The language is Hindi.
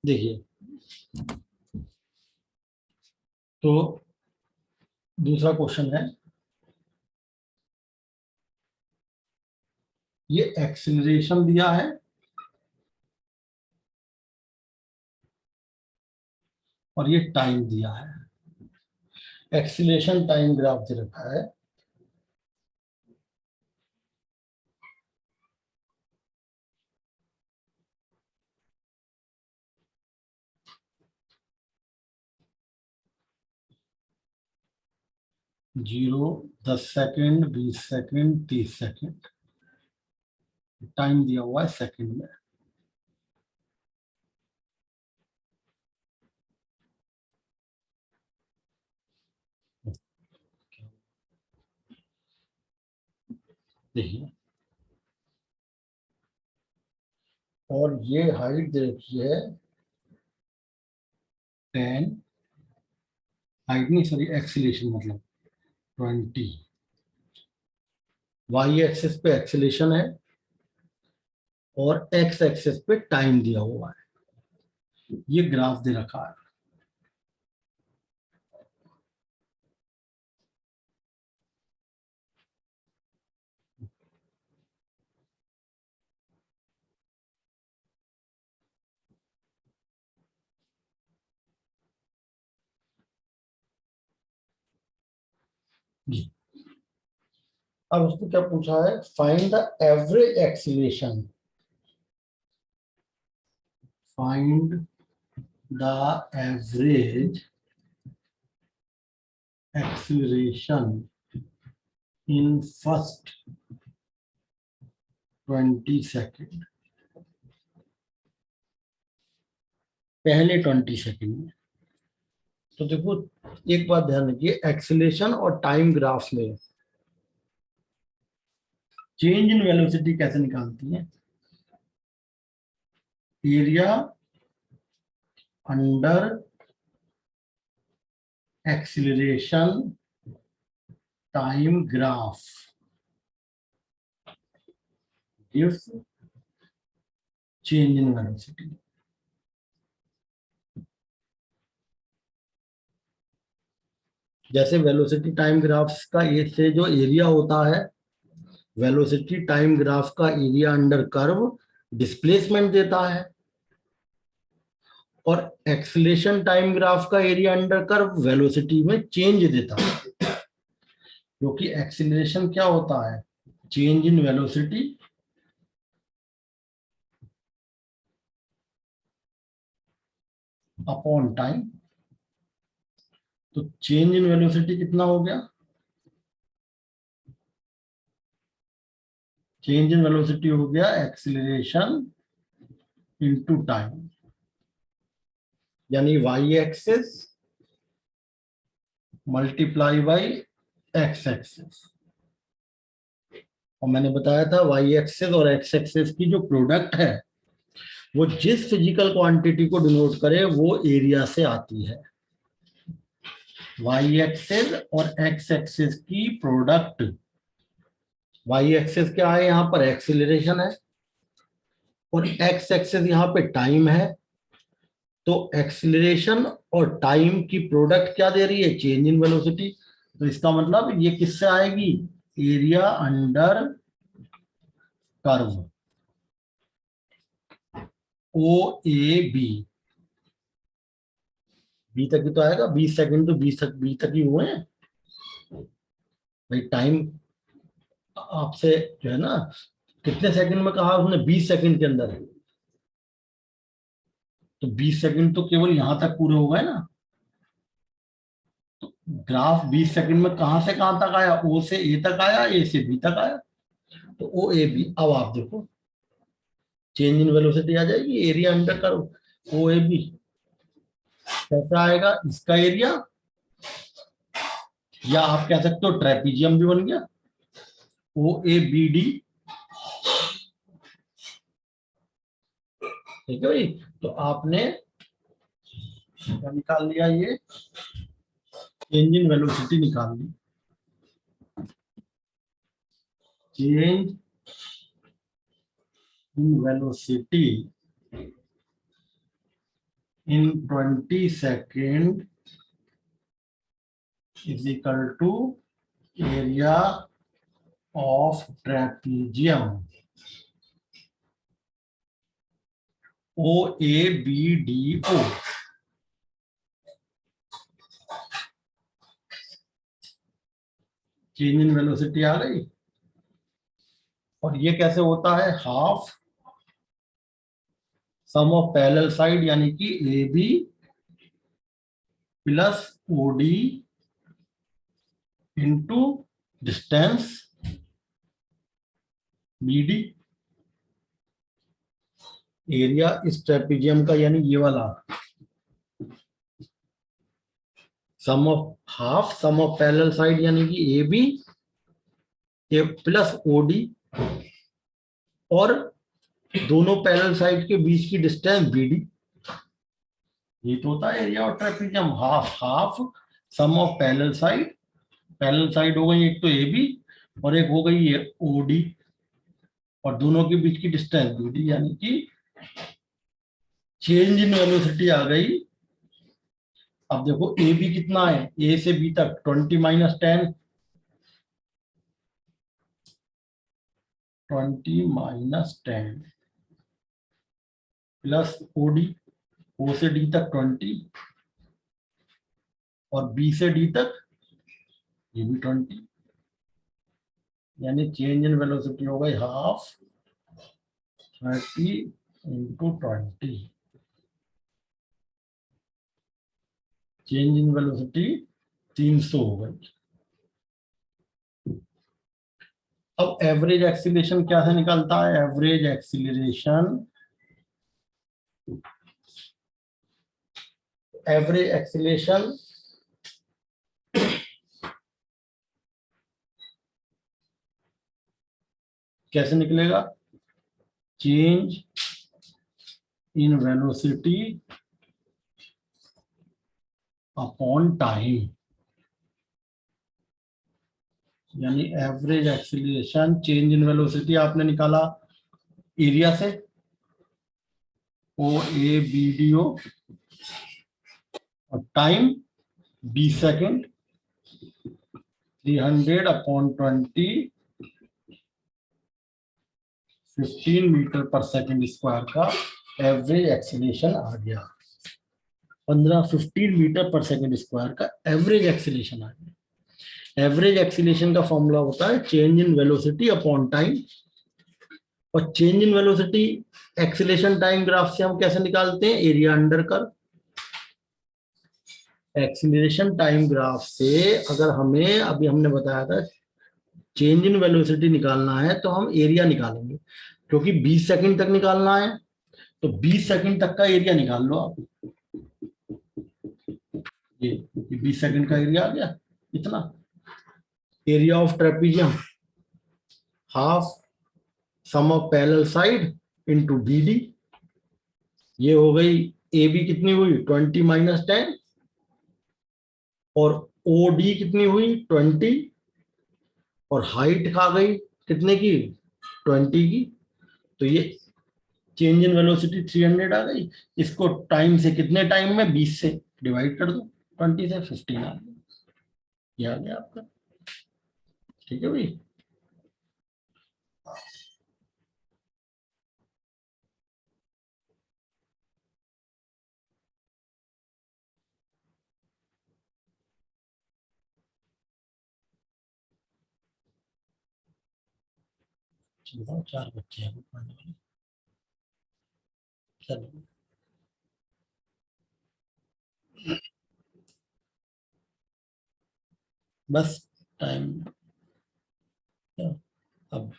देखिए, तो दूसरा क्वेश्चन है, ये एक्सीलरेशन दिया है और ये टाइम दिया है। एक्सीलरेशन टाइम ग्राफ दे रखा है। Zero, 10 second, 20 second, 30 second, time दिया हुआ है सेकेंड में। देखिए, और ये हाइट दे रखी है 10, हाइट नहीं सॉरी एक्सीलेशन मतलब 20। वाई एक्सिस पे एक्सीलेशन है और एक्स एक्सिस पे टाइम दिया हुआ है। ये ग्राफ दे रखा है। जी, अब उसको क्या पूछा है, find the average acceleration, find the average acceleration in first 20 second, पहले 20 सेकेंड में। तो देखो, एक बात ध्यान रखिए, एक्सीलरेशन और टाइम ग्राफ में चेंज इन वेलोसिटी कैसे निकालती है, area under acceleration time graph gives change in velocity. जैसे वेलोसिटी टाइम ग्राफ्स का ए से जो एरिया होता है, वेलोसिटी टाइम ग्राफ का एरिया अंडर कर्व डिस्प्लेसमेंट देता है, और एक्सीलरेशन टाइम ग्राफ का एरिया अंडर कर्व वेलोसिटी में चेंज देता है। क्योंकि एक्सीलरेशन क्या होता है, change in velocity upon time. तो चेंज इन वेलोसिटी कितना हो गया, चेंज इन वेलोसिटी हो गया एक्सीलरेशन इनटू टाइम, यानी Y axis multiply by X axis. और मैंने बताया था वाई एक्सिस और एक्स एक्सिस की जो प्रोडक्ट है वो जिस फिजिकल क्वांटिटी को डिनोट करे वो एरिया से आती है। वाई एक्सिस और एक्स एक्सिस की प्रोडक्ट, वाई एक्सिस क्या है, यहाँ पर एक्सीलरेशन है और एक्स एक्सिस यहाँ पे टाइम है। तो एक्सीलरेशन और टाइम की प्रोडक्ट क्या दे रही है, चेंज इन वेलोसिटी। तो इसका मतलब ये किससे आएगी, area under curve, O A B, B तक ही तो आएगा, 20 सेकंड तो बी तक ही हुए हैं भाई। टाइम आपसे जो है ना, कितने सेकंड में कहा उसने, 20 सेकंड के अंदर है। तो 20 सेकंड तो केवल यहां तक पूरे हो गए ना। ग्राफ 20 सेकंड में कहां से कहां तक आया, ओ से ए तक आया, ए से बी तक आया। तो ओ ए बी, अब आप देखो चेंज इन वेलोसिटी आ जाएगी, area under curve O A B कैसा आएगा, इसका एरिया, या आप कह सकते हो ट्रेपीजियम भी बन गया, ओ ए बी डी। ठीक है भाई, तो आपने क्या निकाल लिया, ये चेंज इन वेलोसिटी निकाल ली। Change in velocity in 20 second is equal to area of trapezium OABDO। Change in velocity आ गई। और ये कैसे होता है, half sum of parallel side यानी कि A B plus O D into distance B D. Area इस ट्रेपेजियम का यानी ये वाला sum of half sum of parallel side यानी कि A B A plus O D और दोनों पैरेलल साइड के बीच की डिस्टेंस बी डी। ये तो होता है area of trapezium. Half half sum of parallel side हो गई एक तो ए बी और एक हो गई ओ डी और दोनों के बीच की डिस्टेंस बी डी यानी कि चेंज इन वेलोसिटी आ गई। अब देखो ए बी कितना है, ए से बी तक 20 minus 10, 20 minus 10 plus O D, O से डी तक 20 और बी से डी तक ये भी 20 यानी चेंज इन वेलोसिटी हो गई half 30 into 20। Change in velocity 300 हो गई। अब एवरेज एक्सीलरेशन क्या से निकलता है, एवरेज एक्सीलरेशन कैसे निकलेगा, change in velocity upon time यानी average acceleration change in velocity आपने निकाला एरिया से ओ ए बी डी ओ और time 20 second 300 upon 20 15 metre per second square का एवरेज एक्सीलरेशन आ गया। 15 मीटर पर सेकेंड स्क्वायर का एवरेज एक्सीलरेशन आ गया। एवरेज एक्सीलरेशन का फॉर्मूला होता है change in velocity upon time. और change in velocity acceleration time graph से हम कैसे निकालते हैं, एरिया अंडर कर। एक्सीलरेशन टाइम ग्राफ से अगर हमें अभी हमने बताया था चेंज इन वेलोसिटी निकालना है तो हम एरिया निकालेंगे, क्योंकि 20 सेकंड तक निकालना है तो 20 सेकंड तक का एरिया निकाल लो आप। ये 20 सेकंड का एरिया आ गया इतना। Area of trapezium half sum of parallel side into B D. ये हो गई ए बी कितनी हुई 20 माइनस 10 और ओ डी कितनी हुई 20 और हाइट खा गई कितने की 20 की। तो ये चेंज इन वेलोसिटी 300 आ गई। इसको टाइम से कितने टाइम में 20 से डिवाइड कर दो 20 से 15 आ गया। ये आ गया आपका, ठीक है भाई। चलो 4 बच्चे हैं पढ़ने वाले। चलो बस टाइम अब